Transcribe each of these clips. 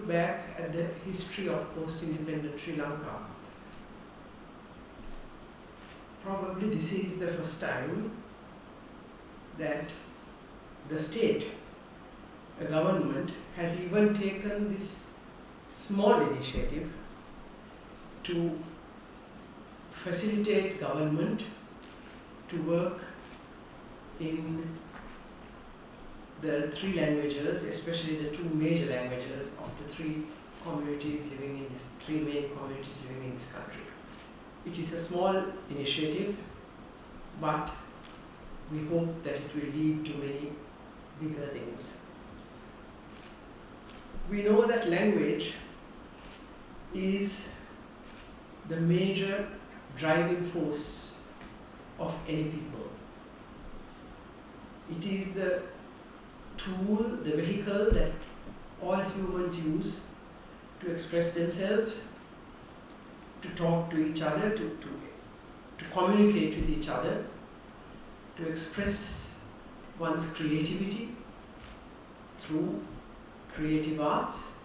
look back at the history of post-independent Sri Lanka, probably this is the first time that the state, a government, has even taken this small initiative to facilitate government to work in the three languages, especially the two major languages of the three communities living in this, three main communities living in this country. It is a small initiative, but we hope that it will lead to many bigger things. We know that language is the major driving force of any people. It is the tool, the vehicle that all humans use to express themselves, to talk to each other, to communicate with each other, to express one's creativity through creative arts.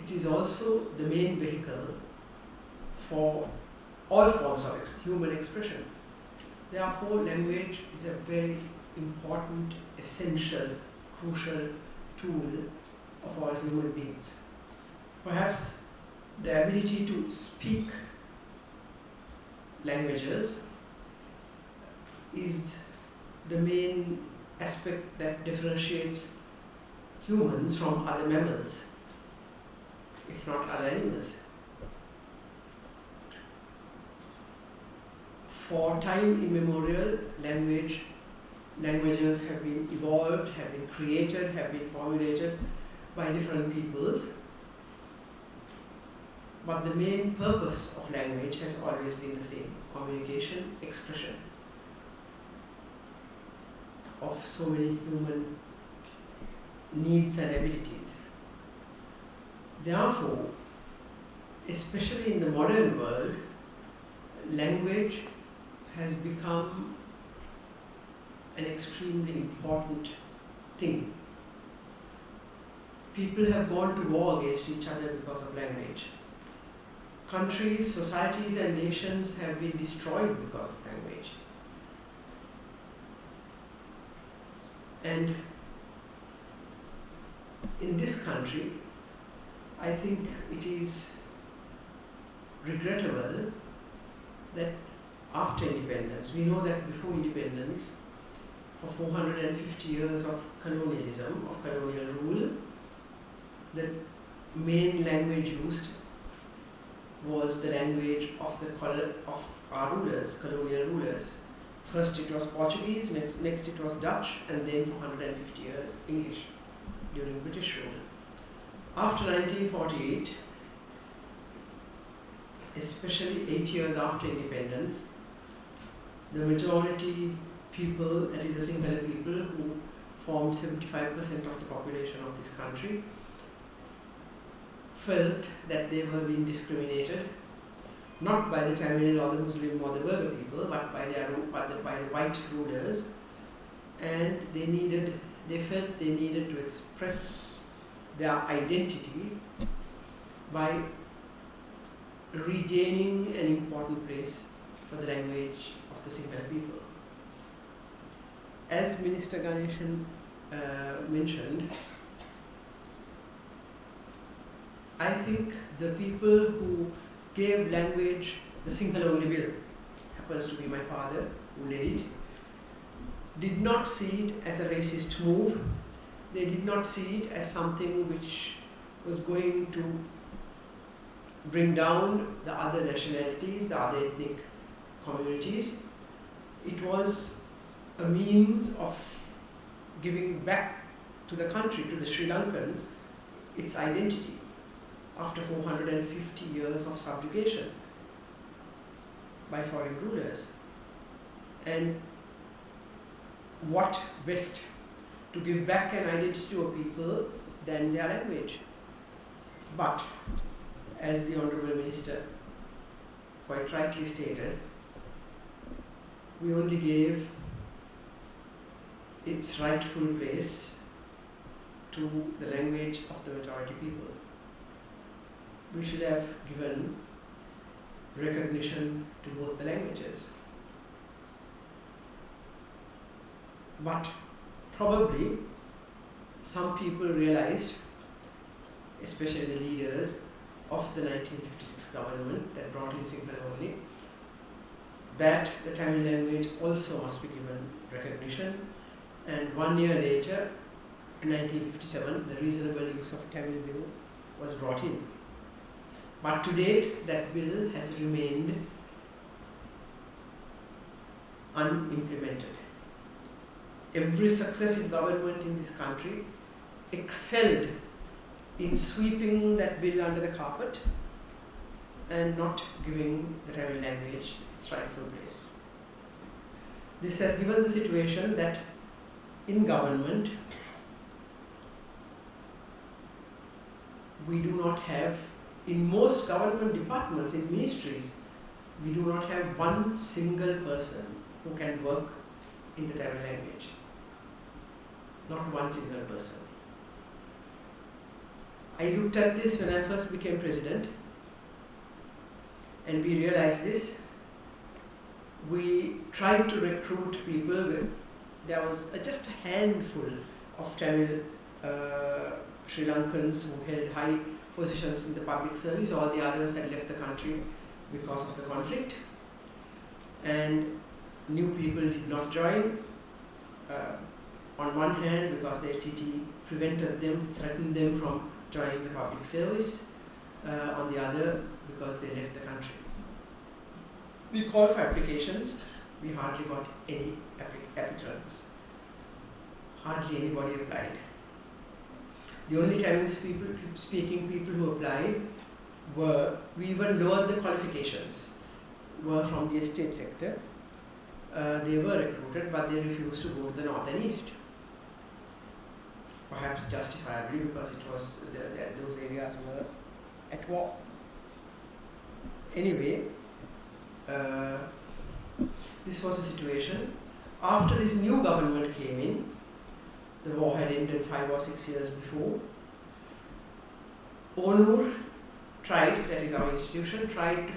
It is also the main vehicle for all forms of human expression. Therefore, language is a very important, essential, crucial tool of all human beings. Perhaps the ability to speak languages is the main aspect that differentiates humans from other mammals, if not other animals. For time immemorial, languages have been evolved, have been created, have been formulated by different peoples. But the main purpose of language has always been the same: communication, expression of so many human needs and abilities. Therefore, especially in the modern world, language has become an extremely important thing. People have gone to war against each other because of language. Countries, societies, and nations have been destroyed because of language. And in this country, I think it is regrettable that after independence, we know that before independence, for 450 years of colonialism, of colonial rule, the main language used was the language of our rulers, colonial rulers. First it was Portuguese, next it was Dutch, and then for 150 years English during British rule. After 1948, especially 8 years after independence, the majority people, that is the Sinhala people, who formed 75% of the population of this country, felt that they were being discriminated, not by the Tamil or the Muslim or the Burgher people, but by the white rulers, and they felt they needed to express their identity by regaining an important place for the language of the Sinhala people. As Minister Ganeshan mentioned, I think the people who gave language the Sinhala only bill, happens to be my father who led it, did not see it as a racist move. They did not see it as something which was going to bring down the other nationalities, the other ethnic communities. It was a means of giving back to the country, to the Sri Lankans, its identity after 450 years of subjugation by foreign rulers. And what best to give back an identity to a people than their language? But as the Honourable Minister quite rightly stated, we only gave its rightful place to the language of the majority people. We should have given recognition to both the languages. But probably some people realized, especially the leaders of the 1956 government that brought in Sinhala only, that the Tamil language also must be given recognition. And 1 year later, in 1957, the reasonable use of Tamil bill was brought in. But to date, that bill has remained unimplemented. Every successive government in this country excelled in sweeping that bill under the carpet and not giving the Tamil language its rightful place. This has given the situation that in government, we do not have, in most government departments, in ministries, we do not have one single person who can work in the Tamil language. Not one single person. I looked at this when I first became president, and we realized this. We tried to recruit people. There was just a handful of Tamil Sri Lankans who held high positions in the public service. All the others had left the country because of the conflict, and new people did not join. On one hand, because the LTT prevented them, threatened them from joining the public service. On the other, because they left the country. We called for applications. We hardly got any applicants. Hardly anybody applied. The only Tamil speaking people who applied were, we even lowered the qualifications, were from the estate sector. They were recruited, but they refused to go to the north and east. Perhaps justifiably, because it was those areas were at war. Anyway, this was the situation. After this new government came in, the war had ended 5 or 6 years before. ONUR tried, that is our institution, tried to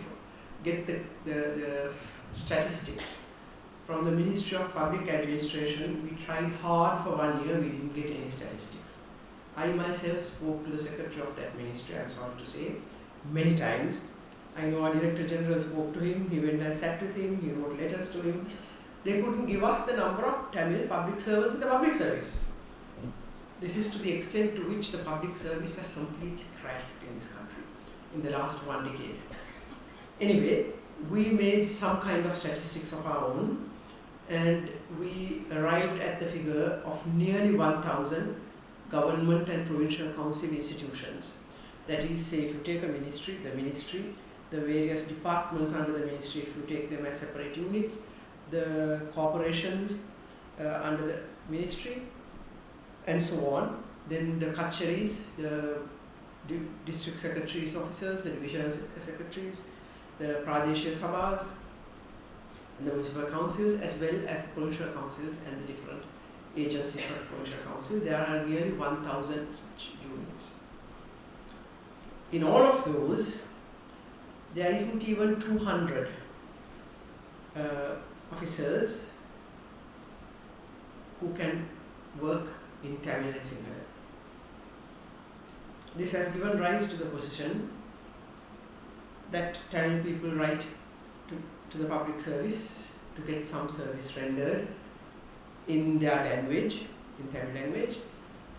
get the statistics from the Ministry of Public Administration. We tried hard for 1 year, we didn't get any statistics. I myself spoke to the secretary of that ministry, I'm sorry to say, many times. I know our Director General spoke to him, he went and sat with him, he wrote letters to him. They couldn't give us the number of Tamil public servants in the public service. This is to the extent to which the public service has completely crashed in this country in the last 1 decade. Anyway, we made some kind of statistics of our own, and we arrived at the figure of nearly 1,000 government and provincial council institutions. That is, say, if you take a ministry, the various departments under the ministry, if you take them as separate units, the corporations under the ministry, and so on. Then the kacharis, the district secretaries officers, the divisional secretaries, the Pradeshia Sabhas, and the municipal councils, as well as the provincial councils and the different agencies of the provincial council. There are nearly 1,000 such units. In all of those, there isn't even 200 officers who can work in Tamil and Sinhala. This has given rise to the position that Tamil people write to the public service to get some service rendered in their language, in Tamil language.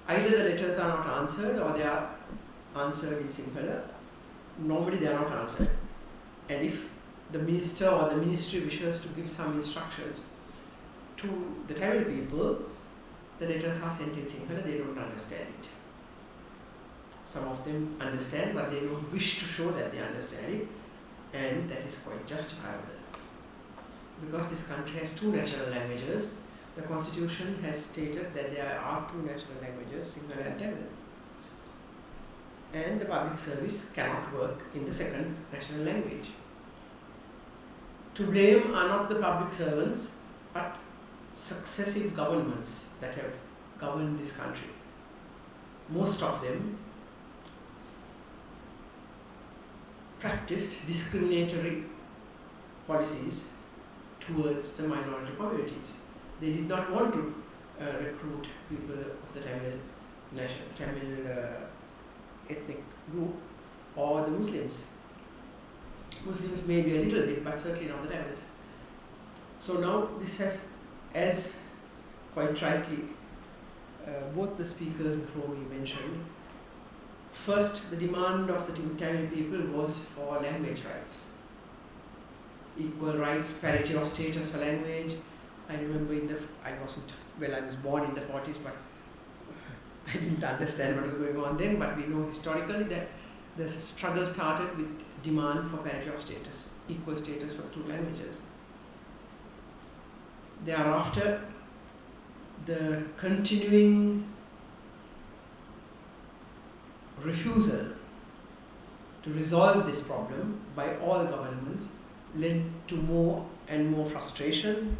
Either the letters are not answered or they are answered in Sinhala. Normally they are not answered. And if the minister or the ministry wishes to give some instructions to the Tamil people, the letters are sent in Sinhala, they don't understand it. Some of them understand, but they don't wish to show that they understand it, and that is quite justifiable. Because this country has 2 national languages, the constitution has stated that there are 2 national languages, Sinhala and Tamil. And the public service cannot work in the second national language. To blame are not the public servants, but successive governments that have governed this country. most of them practiced discriminatory policies towards the minority communities. They did not want to recruit people of the Tamil ethnic group or the Muslims. Muslims maybe a little bit, but certainly not the Tamils. So now this has, as quite rightly both the speakers before me mentioned, first the demand of the Tamil people was for language rights. Equal rights, parity of status for language. I remember I was born in the 40s, but I didn't understand what was going on then, but we know historically that the struggle started with demand for parity of status, equal status for the two languages. Thereafter, the continuing refusal to resolve this problem by all governments led to more and more frustration,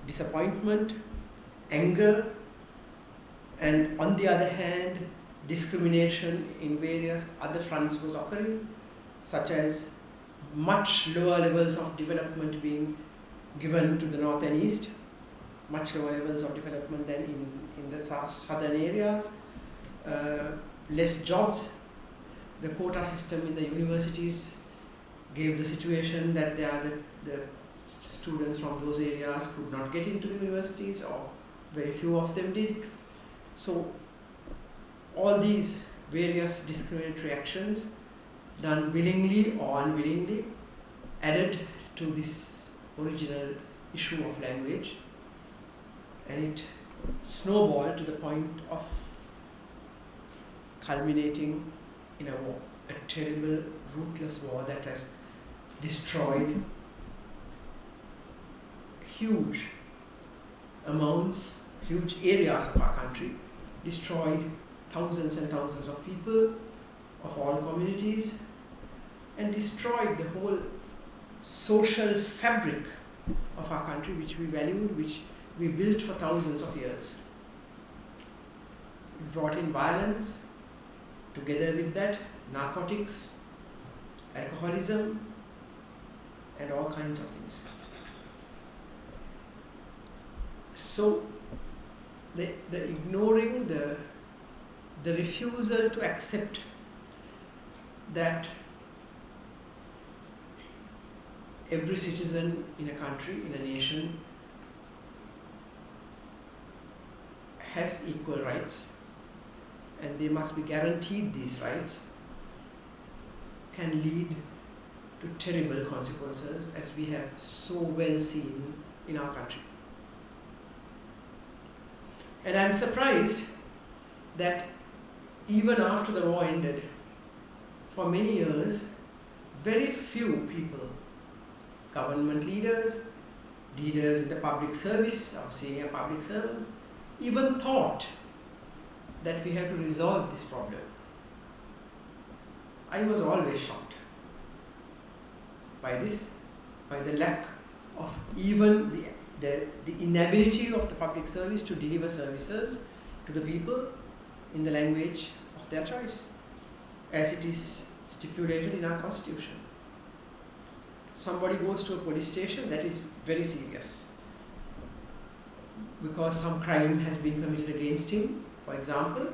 disappointment, anger, and on the other hand, discrimination in various other fronts was occurring, such as much lower levels of development being given to the north and east, much lower levels of development than in the southern areas, less jobs. The quota system in the universities gave the situation that the students from those areas could not get into the universities, or very few of them did. So all these various discriminatory actions, done willingly or unwillingly, added to this original issue of language, and it snowballed to the point of culminating in a war, a terrible, ruthless war that has destroyed huge amounts, huge areas of our country, destroyed thousands and thousands of people of all communities, and destroyed the whole social fabric of our country, which we valued, which we built for thousands of years. It brought in violence, together with that, narcotics, alcoholism, and all kinds of things. So, the ignoring, the refusal to accept that every citizen in a country, in a nation, has equal rights, and they must be guaranteed these rights, can lead to terrible consequences, as we have so well seen in our country. And I'm surprised that even after the war ended, for many years, very few people, government leaders, leaders in the public service or senior public servants, even thought that we had to resolve this problem. I was always shocked by this, by the lack of even the inability of the public service to deliver services to the people in the language of their choice, as it is stipulated in our constitution. Somebody goes to a police station, that is very serious, because some crime has been committed against him. For example,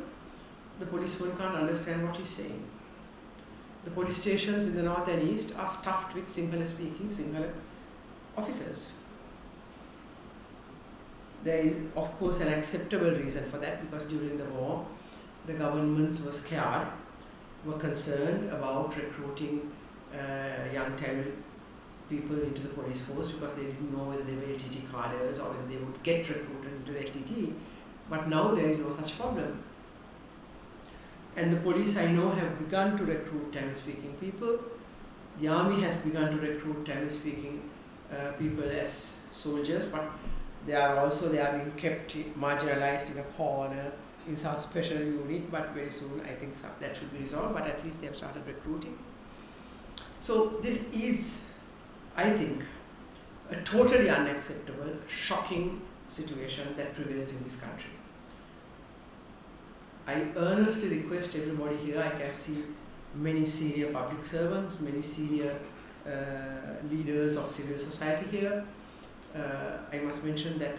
the policeman can't understand what he's saying. The police stations in the north and east are stuffed with Sinhala-speaking Sinhala officers. There is, of course, an acceptable reason for that, because during the war, the governments were scared, were concerned about recruiting young Tamil people into the police force, because they didn't know whether they were LTT cadres or whether they would get recruited into the LTT. But now there is no such problem. And the police, I know, have begun to recruit Tamil-speaking people. The army has begun to recruit Tamil-speaking people as soldiers, but they are being kept marginalized in a corner in some special unit, but very soon I think that should be resolved, but at least they have started recruiting. So this is, I think, a totally unacceptable, shocking situation that prevails in this country. I earnestly request everybody here, I can see many senior public servants, many senior leaders of civil society here. I must mention that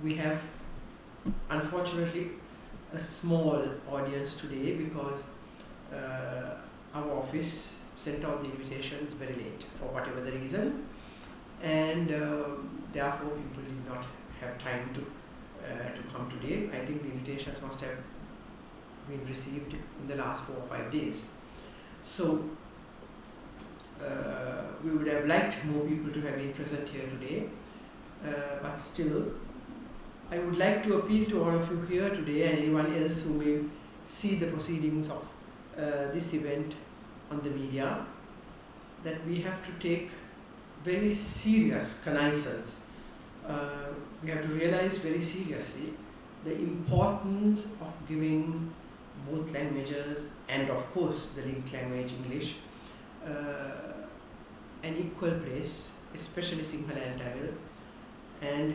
we have unfortunately a small audience today because our office sent out the invitations very late for whatever the reason, and therefore people did not have time to come today. I think the invitations must have been received in the last 4 or 5 days. So we would have liked more people to have been present here today, but still I would like to appeal to all of you here today and anyone else who may see the proceedings of this event on the media, that we have to take very serious cognizance. We have to realize very seriously the importance of giving both languages and of course the linked language English an equal place, especially Sinhala and Tamil, and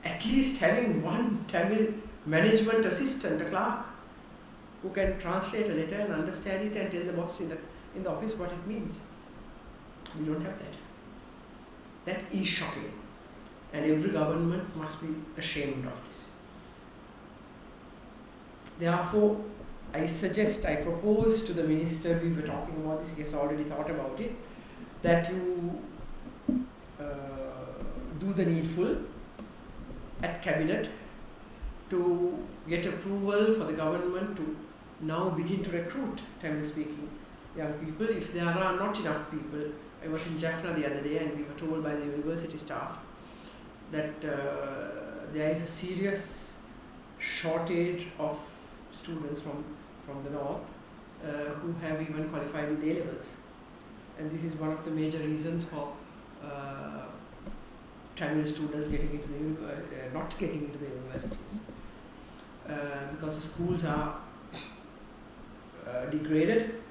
at least having one Tamil management assistant, a clerk, who can translate a letter and understand it and tell the boss in the office what it means. We don't have that. That is shocking, and every government must be ashamed of this. Therefore, I propose to the minister, we were talking about this, he has already thought about it, that you do the needful at cabinet to get approval for the government to now begin to recruit Tamil speaking young people. If there are not enough people, I was in Jaffna the other day and we were told by the university staff that there is a serious shortage of students from the north who have even qualified with A-levels. And this is one of the major reasons for Tamil students getting into the not getting into the universities, because the schools are degraded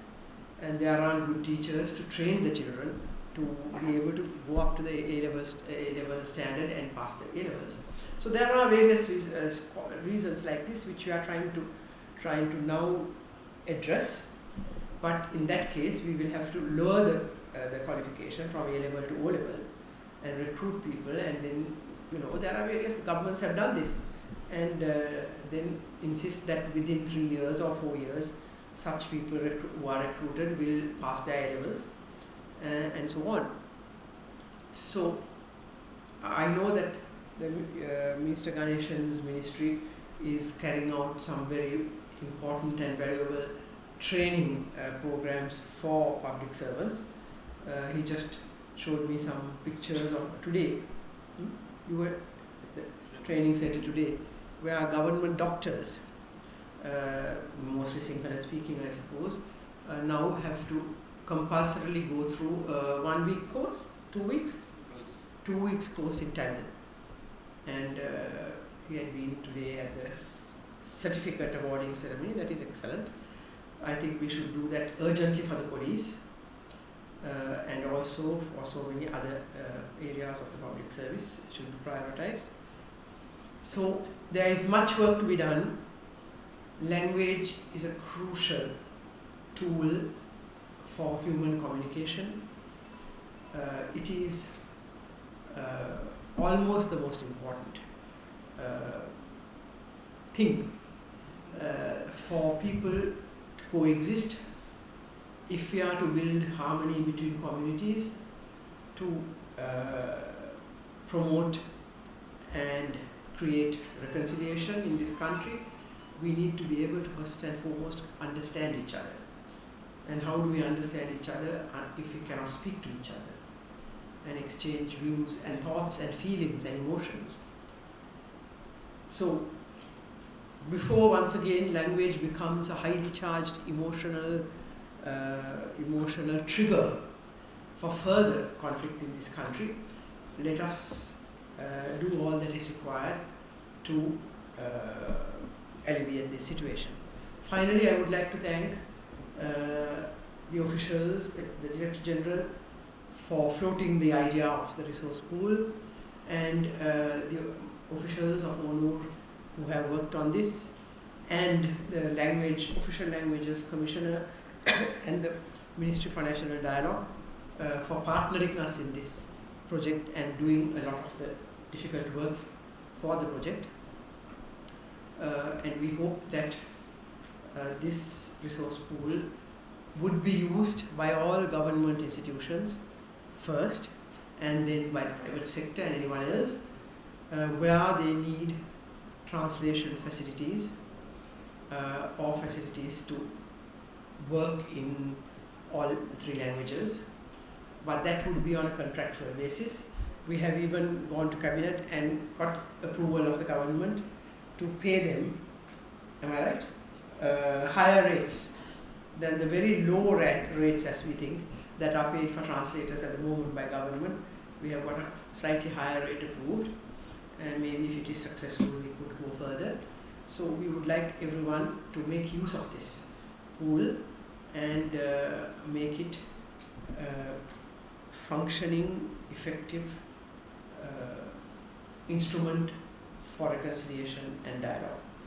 and there aren't good teachers to train the children to be able to go up to the A-level standard and pass the A-levels. So there are various reasons like this which we are trying to now address. But in that case, we will have to lower the qualification from A-level to O-level and recruit people, and then, there are various governments have done this, and then insist that within 3 years or 4 years, such people who are recruited will pass their A-levels and so on. So I know that the Minister Ganeshan's ministry is carrying out some very important and valuable training programs for public servants. He just showed me some pictures of today. You were at the training center today, where government doctors, mostly Sinhala speaking I suppose, now have to compulsorily go through a 1 week course, 2 weeks? 2 weeks course in Tamil. And he had been today at the certificate awarding ceremony. That is excellent. I think we should do that urgently for the police and also for so many other areas of the public service. It should be prioritized. So there is much work to be done. Language is a crucial tool for human communication. It is almost the most important thing for people to coexist. If we are to build harmony between communities, to promote and create reconciliation in this country, we need to be able to first and foremost understand each other. And how do we understand each other if we cannot speak to each other and exchange views and thoughts and feelings and emotions? So before, once again, language becomes a highly charged emotional trigger for further conflict in this country, let us do all that is required to alleviate this situation. Finally, I would like to thank the officials, the Director General, for floating the idea of the resource pool, and the officials of ONUR who have worked on this, and the official languages commissioner and the Ministry for National Dialogue for partnering us in this project and doing a lot of the difficult work for the project. And we hope that this resource pool would be used by all government institutions first, and then by the private sector and anyone else where they need translation facilities or facilities to work in all the 3 languages, but that would be on a contractual basis. We have even gone to cabinet and got approval of the government to pay them, am I right, higher rates than the very low rates, as we think, that are paid for translators at the moment by government. We have got a slightly higher rate approved, and maybe if it is successful we could go further. So we would like everyone to make use of this pool and make it functioning, effective instrument for reconciliation and dialogue.